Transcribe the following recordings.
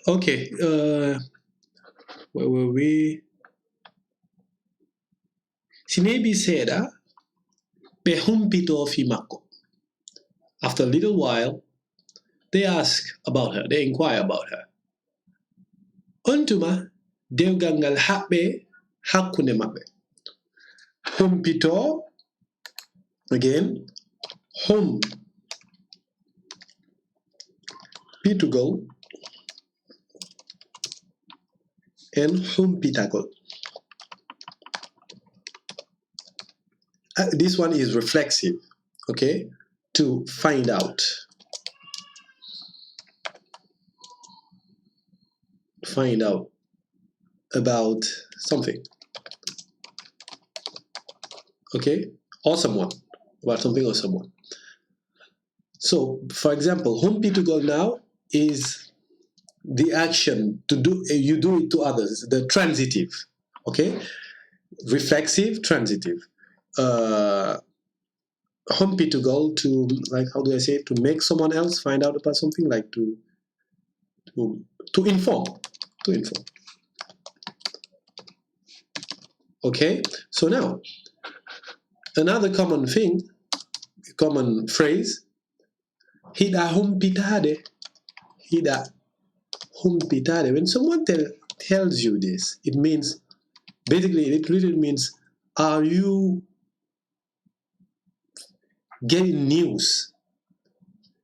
Okay, where were we? Sinebi seda be humpito fi mako. After a little while, they ask about her, they inquire about her. Ontuma dewgal haɓɓe hakkunde maɓɓe. Humpito, again, humpitugal and humpitagol. This one is reflexive, okay, to find out. Find out about something, okay, or someone, about something or someone. So, for example, humpitugal now is the action to do, you do it to others, the transitive, okay, reflexive, transitive. Humpitugal to, like, how do I say it? To make someone else find out about something, like to inform. To inform. Okay, so now another common thing, common phrase, hida humpitade. Hida humpitade. When someone tells you this, it means, basically, it really means, are you getting news?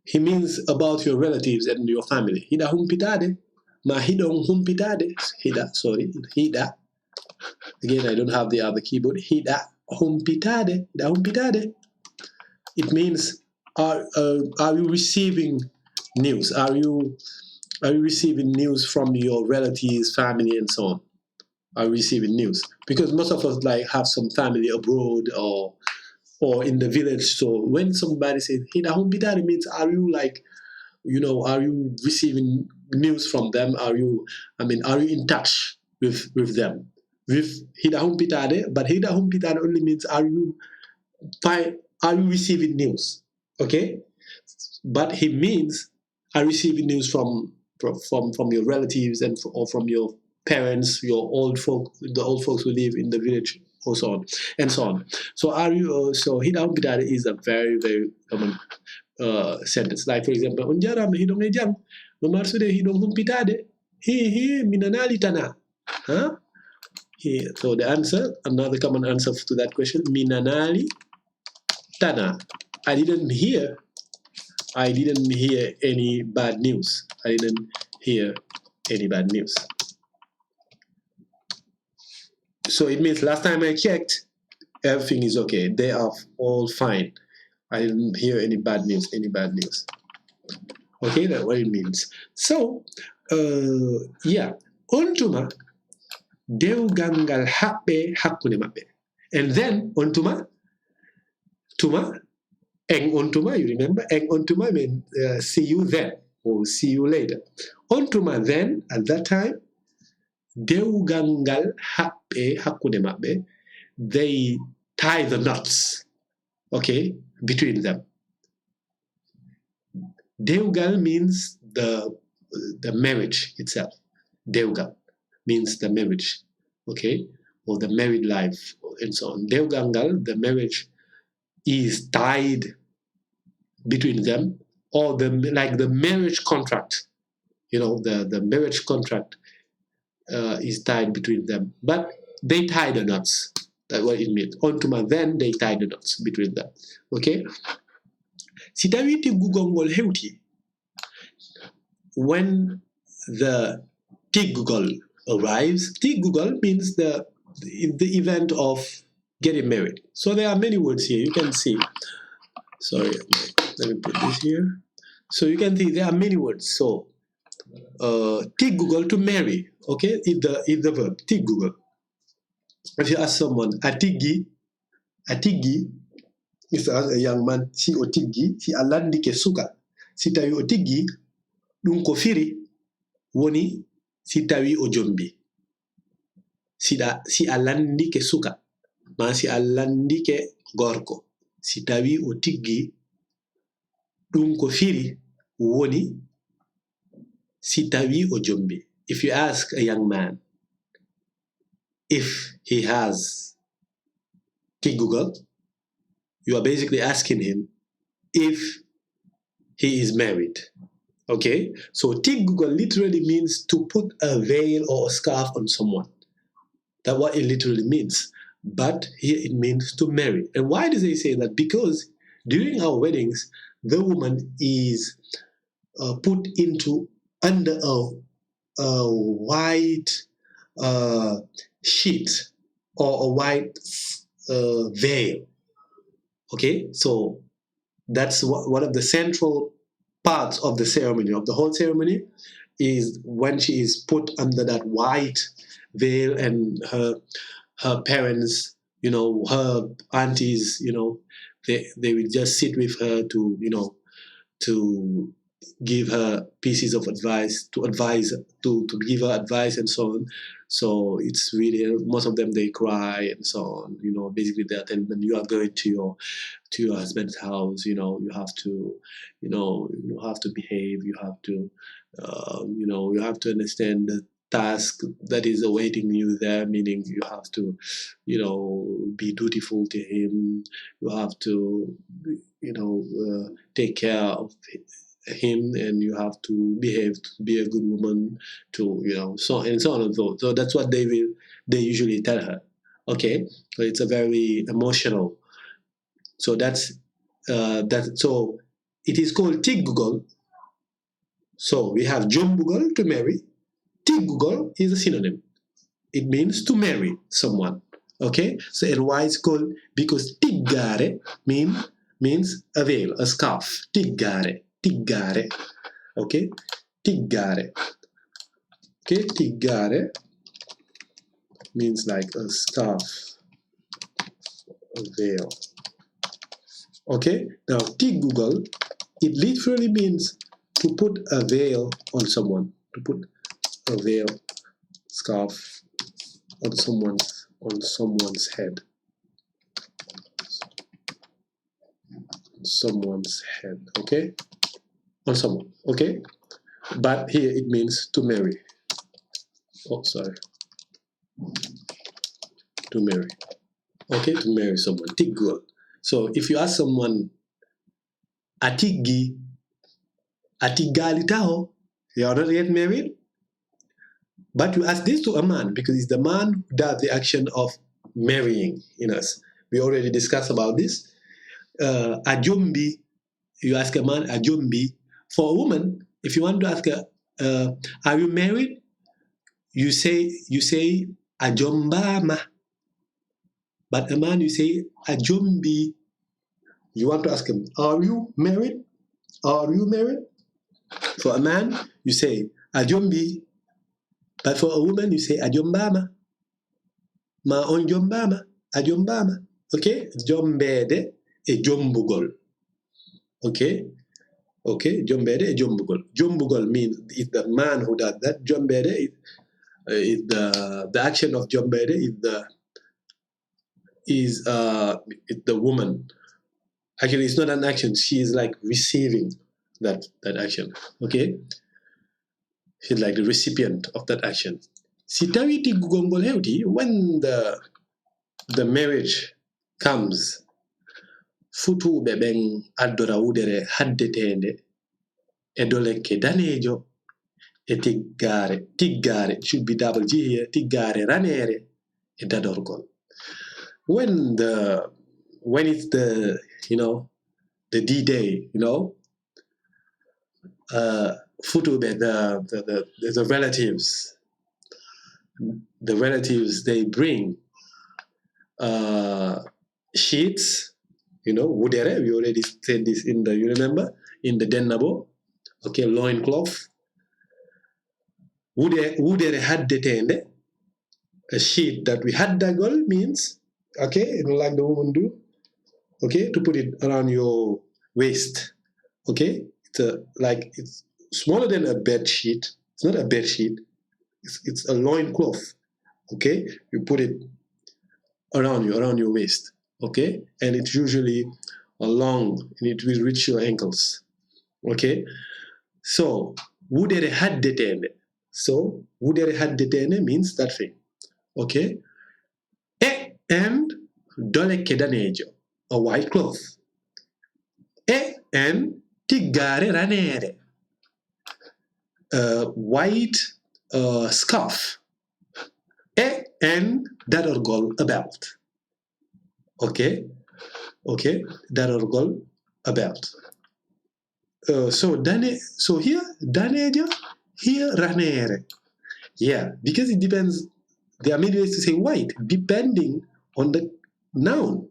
He means about your relatives and your family. Hida humpitade. Ma hidong humpitade. Hida, sorry. Hida. Again, I don't have the other keyboard. Hida humpitade. Hida humpitade. It means, are you receiving news? Are you receiving news from your relatives, family, and so on? Are you receiving news? Because most of us like have some family abroad or in the village. So when somebody says hida humpitade, it means, are you like, you know, are you receiving news from them? Are you in touch with them? With hida humpitade, but hida humpitade only means, are you receiving news? Okay, but he means, are you receiving news from your relatives or from your parents, your old folk, the old folks who live in the village, or so on and so on. So are you? So hida humpitade is a very, very common sentence. Like, for example, onjaram hidong ejam, mamarsude hidong humpitade, he minanali tana. Huh? So the answer, another common answer to that question, minanali tana. I didn't hear any bad news. I didn't hear any bad news. So it means last time I checked, everything is okay. They are all fine. I didn't hear any bad news. Okay, that's what it means. So, yeah. Ontuma dewgal haɓɓe hakkunde maɓɓe. And then ontuma, tuma, eng ontuma, you remember? Eng ontuma means see you then, or see you later. Ontuma then, at that time, dewgal haɓɓe hakkunde maɓɓe, they tie the knots, okay, between them. Dewgal means the marriage itself. Dewgal means the marriage, okay, or the married life, and so on. Dewgal, the marriage, is tied between them, or like the marriage contract. You know, the marriage contract is tied between them, but they tie the knots. That's what it means. Ontuma then, they tie the knots between them. Okay. Si tawi tiggugol hewti, when the tiggugol arrives, tiggugol means the event of getting married. So there are many words here. You can see. Sorry, let me put this here. So you can see there are many words. So tiggugol, to marry. Okay, is the verb tiggugol. If you ask someone, atigi, if you ask a young man, si otigi, si alandi ke suka, si tawi otigi, ɗum ko firi woni si tawi o jombi. Si alandi ke suka, ma si alandi ke gorko, si tawi o tiggi, ɗum ko firi woni si tawi o jombi. If you ask a young man if he has Dewgal, you are basically asking him if he is married. Okay, so Dewgal literally means to put a veil or a scarf on someone. That's what it literally means. But here it means to marry. And why do they say that? Because during our weddings, the woman is put into under a white sheet or a white veil. Okay, so that's one of the central parts of the ceremony, of the whole ceremony, is when she is put under that white veil, and her parents, her aunties, they will just sit with her to give her pieces of advice, to give her advice and so on. So it's really, most of them, they cry and so on. Basically that, and then you are going to your husband's house. You have to, you have to behave. You have to, you have to understand the task that is awaiting you there. Meaning you have to, be dutiful to him. You have to, take care of him, and you have to behave to be a good woman, to so and so on and so. So that's what they usually tell her. Okay, so it's a very emotional. So that's so it is called Dewgal. So we have Jombugal, to marry. Dewgal is a synonym. It means to marry someone. Okay, so and why it's called? Because Tigare means a veil, a scarf. Tigare. Okay, Tigare. Okay, Tigare means like a scarf, a veil. Okay, now Dewgal, it literally means to put a veil on someone, to put a veil, scarf on someone's head. Someone's head, okay? On someone, okay? But here it means to marry. Oh, sorry. To marry. Okay, to marry someone. Dewgal. So if you ask someone, Atigi, Atigalitaho, you are not yet married. But you ask this to a man, because it's the man who does the action of marrying in us. We already discussed about this. Ajombi, you ask a man, Ajombi. For a woman, if you want to ask her, are you married? You say Ajombama. But a man, you say Ajombi. You want to ask him, are you married? Are you married? For a man, you say Ajombi. But for a woman, you say Ajombama. Ma onjombama, Ajombama. Okay? Jombede e Jombugol. Okay? Okay? Jombede e Jombugol. Jombugol means it's the man who does that. Jombede is the action of Jombede is the woman. Actually, it's not an action. She is like receiving that action. Okay? She's like the recipient of that action. Si tawi Dewgal hewti, when the marriage comes, futuɓe ɓen addora wudere haddetende e doleke danejo e tiggare. Tiggare should be double G here. Tiggare ranere e dadorgol. When it's the the D-Day, futuɓe, the relatives, they bring sheets, wudere. We already said this in you remember, in the dennabo. Okay, loincloth. Wudere haddetende, a sheet that we haddagol means, okay, like the woman do, okay, to put it around your waist. Okay, it's smaller than a bed sheet. It's not a bed sheet. It's a loincloth. Okay, you put it around your waist. Okay, and it's usually long, and it will reach your ankles. Okay, so wudere haddetende. So wudere haddetende means that thing. Okay. And doleke danejo, a white cloth. And tiggare ranere, white scarf. And darorgol, a belt. Okay, darorgol, a belt. So here danejo, here ranere. Yeah, because it depends. There are many ways to say white depending on the noun.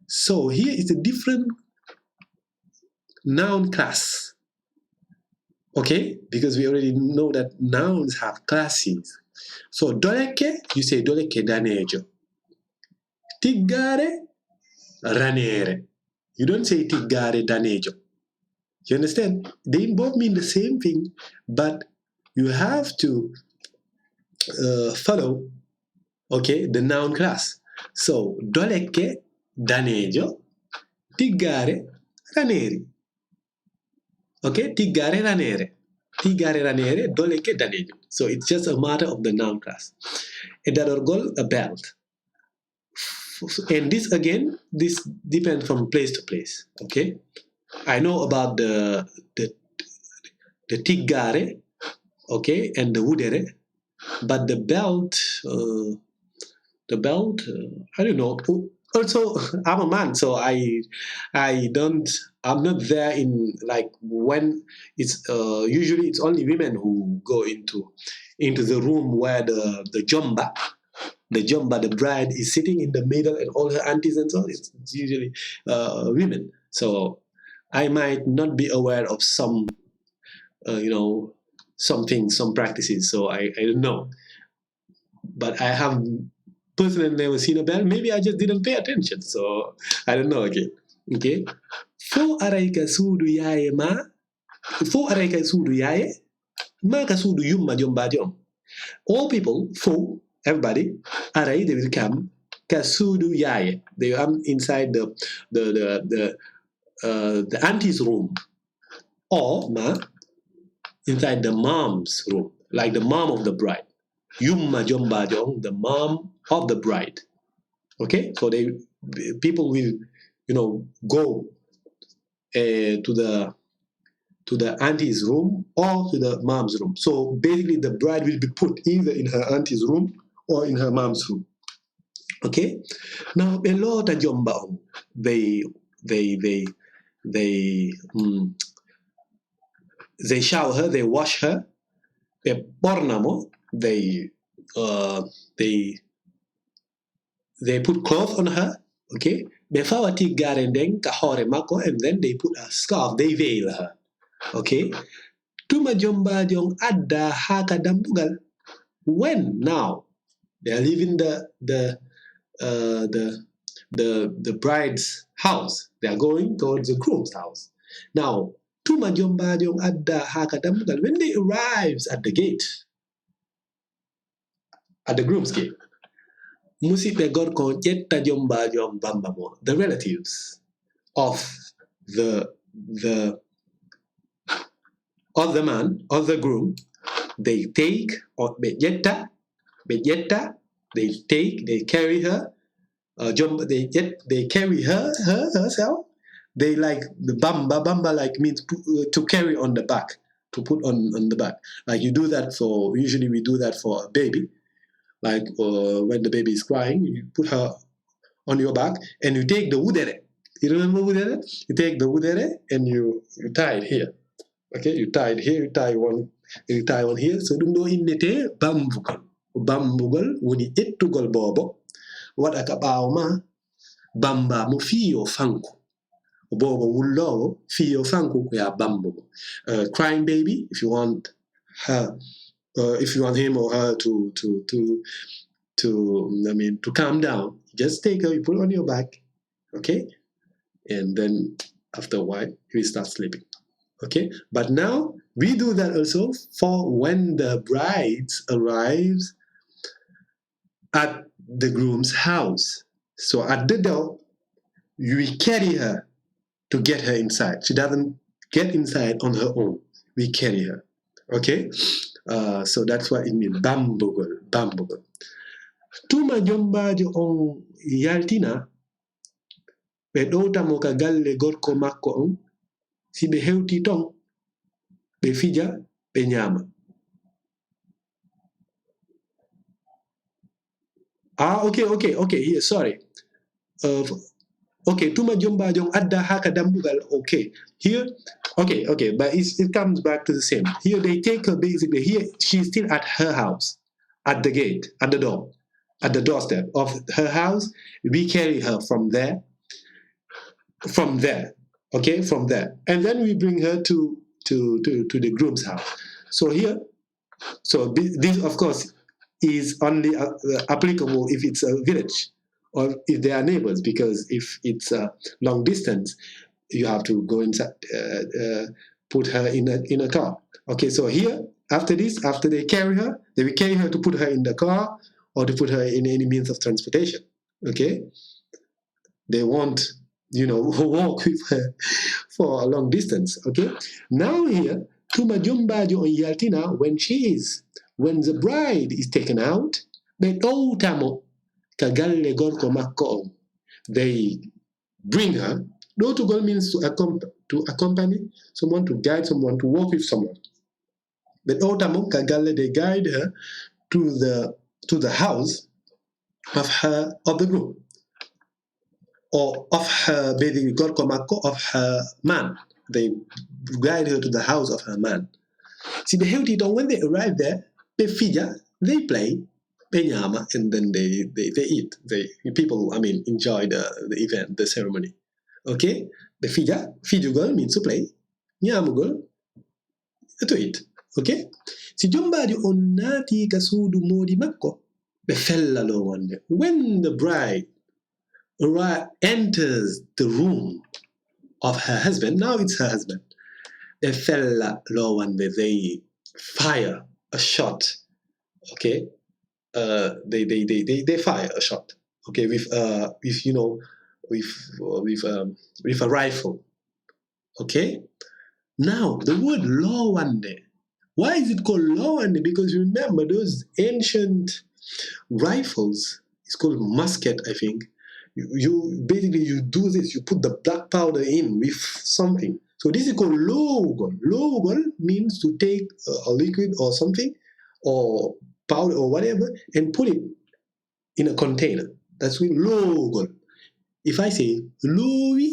So here is a different noun class. Okay, because we already know that nouns have classes. So doleke, you say doleke danejo. Tiggare ranere. You don't say tiggare danejo. You understand? They both mean the same thing, but you have to follow, okay, the noun class. So doleke danejo, tiggare raneri. Okay, tiggare ranere, doleke danejo. So it's just a matter of the noun class. A darorgol, a belt. And this again, this depends from place to place. Okay, I know about the tiggare, okay, and the wudere, but the belt, I don't know. Also, I'm a man, so I'm not there in, like, when it's usually it's only women who go into the room where the jomba, the bride is sitting in the middle and all her aunties and so on. It's usually women. So I might not be aware of some, some things, some practices. So I don't know. But I have personally never seen a bell. Maybe I just didn't pay attention. So I don't know again. Okay. Fo araika sudu yaye ma. Fo araika sudu yaye. Ma ka sudu yumma jomba jom. All people, fo, everybody, arai, they will come. Kasudu yaye. They come inside the auntie's room. Or ma, inside the mom's room. Like the mom of the bride. Yumma jomba jom, the mom of the bride. Okay, so people will, go to the auntie's room or to the mom's room. So basically, the bride will be put either in her auntie's room or in her mom's room. Okay, now a lot of jomba, they shower her, they wash her, they bornamo, they put cloth on her, okay? Befawati garendeng kahore mako, and then they put a scarf, they veil her, okay? Tuma jomba jong adda haka dambugal. When now they are leaving the bride's house, they are going towards the groom's house. Now, tuma jomba jong adda haka dambugal. When they arrives at the gate, at the groom's gate, musibe gorko jetta jomba jom bambamo, the relatives of the man, of the groom, they take, or bejetta, they take, they carry her, they carry herself. They like the bamba like means to carry on the back, to put on the back. Like you do that usually we do that for a baby. Like when the baby is crying, you put her on your back and you take the wudere. You remember wudere? You take the wudere and you tie it here. Okay, you tie it here, you tie one here. So dum do innete bambugol woni ettugol bobo wada ka bawma bamba mo fiyo fanku bobo wullowo fiyo fanku ko ya bambugo. Crying baby, if you want her, if you want him or her to calm down, just take her, you put her on your back, okay, and then after a while he will start sleeping. Okay, but now we do that also for when the bride arrives at the groom's house. So at the door, we carry her to get her inside. She doesn't get inside on her own. We carry her. Okay, so that's what it means. Bambugol, bambugol. Tuma jombajo on yaltina ɓe ɗowtamo ka galle gorko makko on si ɓe hewti ton ɓe fija ɓe ñaama. Okay, yeah, sorry. Okay, tuma jombajo adda haka dambugal. Okay, here, okay, but it comes back to the same. Here they take her basically. Here she's still at her house, at the gate, at the door, at the doorstep of her house. We carry her from there, okay, from there, and then we bring her to the groom's house. So here, so this of course is only applicable if it's a village or if they are neighbors, because if it's a long distance, you have to go inside, put her in a car. Okay, so here, after this, after they carry her, they will carry her to put her in the car or to put her in any means of transportation. Okay, they won't, walk with her for a long distance. Okay, now here, Tuma Jumbajo on Yaltina, when the bride is taken out, they bring her. Dotugol means to accompany someone, to guide someone, to walk with someone. But they guide her to the house of the groom, or of her baby of her man. They guide her to the house of her man. See, the Heutiton, when they arrive there, they fija, they play, peñama, and then they eat. People enjoy the event, the ceremony. Okay? The fijugol means to play, ñamugol to eat. Okay? Si jombaji on naati ka suudu modi makko, be fellalo wonde. When the bride enters the room of her husband, now it's her husband, be fellalo wonde, they fire a shot. Okay? They fire a shot. Okay, with a rifle. Okay? Now, the word lawande. Why is it called lawande? Because remember, those ancient rifles, it's called musket, I think. You basically, you do this, you put the black powder in with something. So this is called logol. Logol means to take a liquid or something, or powder or whatever, and put it in a container. That's with logol. If I say lowi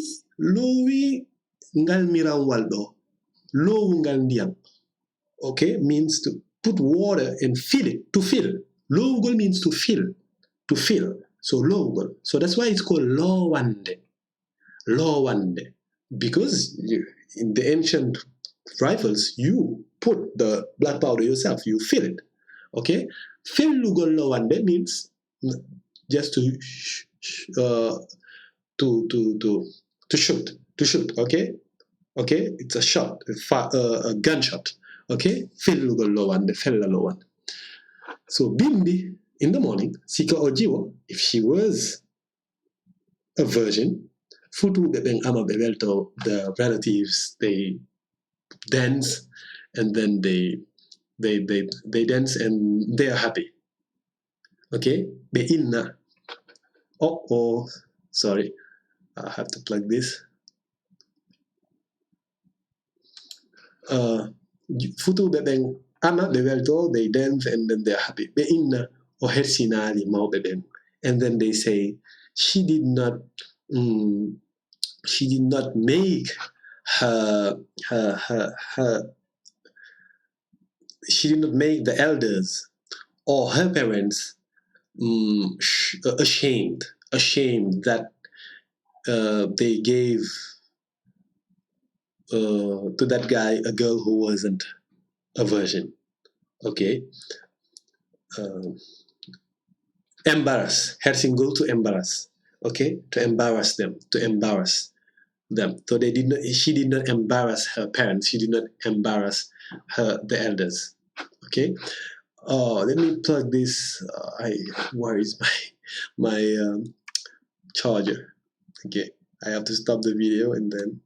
ngal miran waldo, lowu ngal ndiyam, okay, means to put water and fill it, to fill. Logol means to fill. So logol. So that's why it's called lawande. Lawande. Because in the ancient rifles, you put the black powder yourself, you fill it. Okay? Fill lugol lawande means just to shoot. Okay? Okay? It's a shot, a gunshot. Okay? Fill lugol lawande, fella lawande. So Bimbi, in the morning, Sika Ojiwo, if she was a virgin, Futu bebeng ama bebelto, the relatives, they dance, and then they dance and they are happy. Okay? Be inna. Oh, sorry. I have to plug this. Futu bebeng ama bebelto, they dance and then they're happy. Be inna o hersinali mau bebeng. And then they say, she did not make she did not make the elders or her parents ashamed that they gave to that guy a girl who wasn't a virgin. Okay? Embarrass. Hersingul, to embarrass. Okay? To embarrass them. So she did not embarrass her parents. She did not embarrass the elders. Okay? Let me plug this. Where is my charger? Okay, I have to stop the video and then